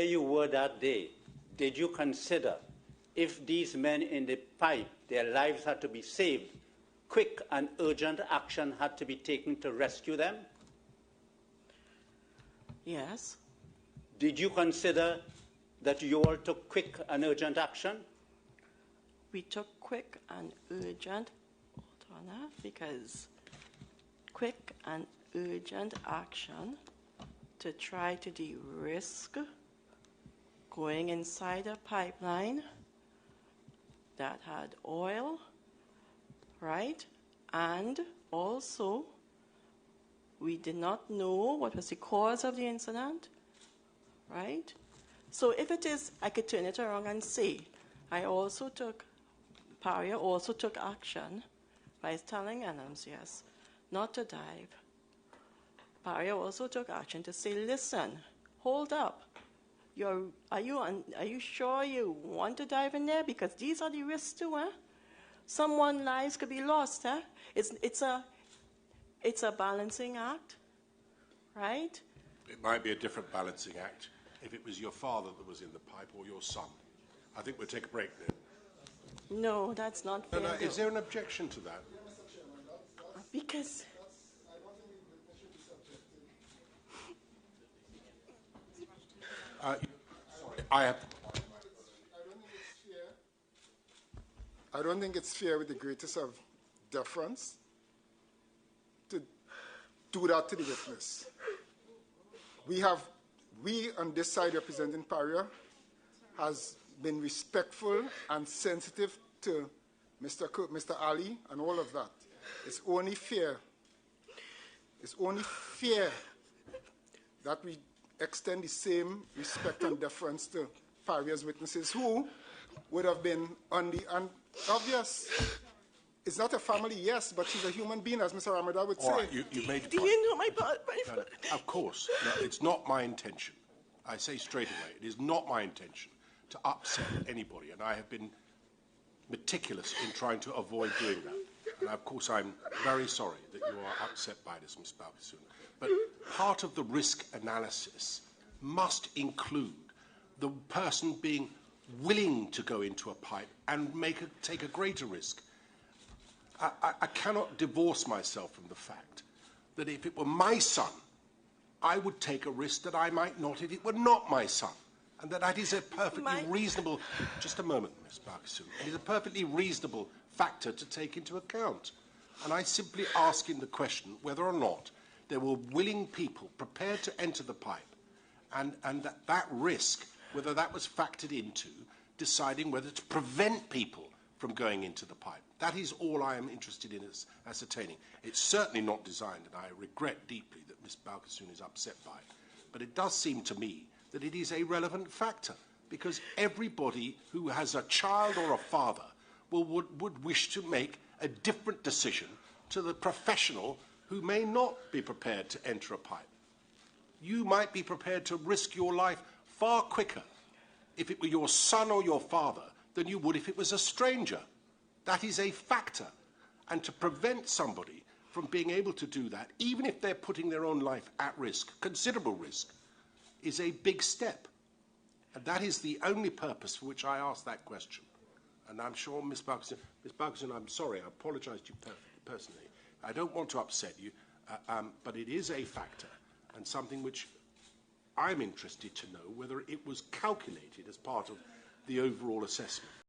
Where you were that day, did you consider if these men in the pipe, their lives had to be saved, quick and urgent action had to be taken to rescue them? Yes. Did you consider that you all took quick and urgent action? We took quick and urgent, hold on, because quick and urgent action to try to de-risk going inside a pipeline that had oil, right? And also, we did not know what was the cause of the incident, right? So if it is, I could turn it around and say, Paria also took action by telling NMCS not to dive. Paria also took action to say, listen, hold up. Are you sure you want to dive in there? Because these are the risks too, huh? Someone's lives could be lost, huh? It's a balancing act, right? It might be a different balancing act if it was your father that was in the pipe or your son. I think we'll take a break then. No, that's not fair. No, is there an objection to that? Because I don't think it's fair with the greatest of deference to do that to the witness. We on this side representing Paria has been respectful and sensitive to Mr. Ali and all of that. It's only fair that we extend the same respect and deference to Paria's witnesses who would have been on the obvious. It's not a family, yes, but she's a human being, as Mr. Ramada would say. All right, you made do you know my part? No, of course. No, it's not my intention. I say straight away, it is not my intention to upset anybody, and I have been meticulous in trying to avoid doing that. And of course, I'm very sorry that you are upset by this, Ms. Balkissoon. But part of the risk analysis must include the person being willing to go into a pipe and take a greater risk. I cannot divorce myself from the fact that if it were my son, I would take a risk that I might not if it were not my son. And that is a perfectly reasonable, just a moment, Ms. Balkissoon, it is a perfectly reasonable factor to take into account. And I simply ask in the question whether or not there were willing people prepared to enter the pipe, and that risk, whether that was factored into deciding whether to prevent people from going into the pipe. That is all I am interested in ascertaining. It's certainly not designed, and I regret deeply that Ms. Balkissoon is upset by it, but it does seem to me that it is a relevant factor, because everybody who has a child or a father would wish to make a different decision to the professional who may not be prepared to enter a pipe. You might be prepared to risk your life far quicker if it were your son or your father than you would if it was a stranger. That is a factor. And to prevent somebody from being able to do that, even if they're putting their own life at risk, considerable risk, is a big step. And that is the only purpose for which I asked that question. And I'm sure Ms. Balkissoon, I'm sorry, I apologise to you personally. I don't want to upset you, but it is a factor and something which I'm interested to know whether it was calculated as part of the overall assessment.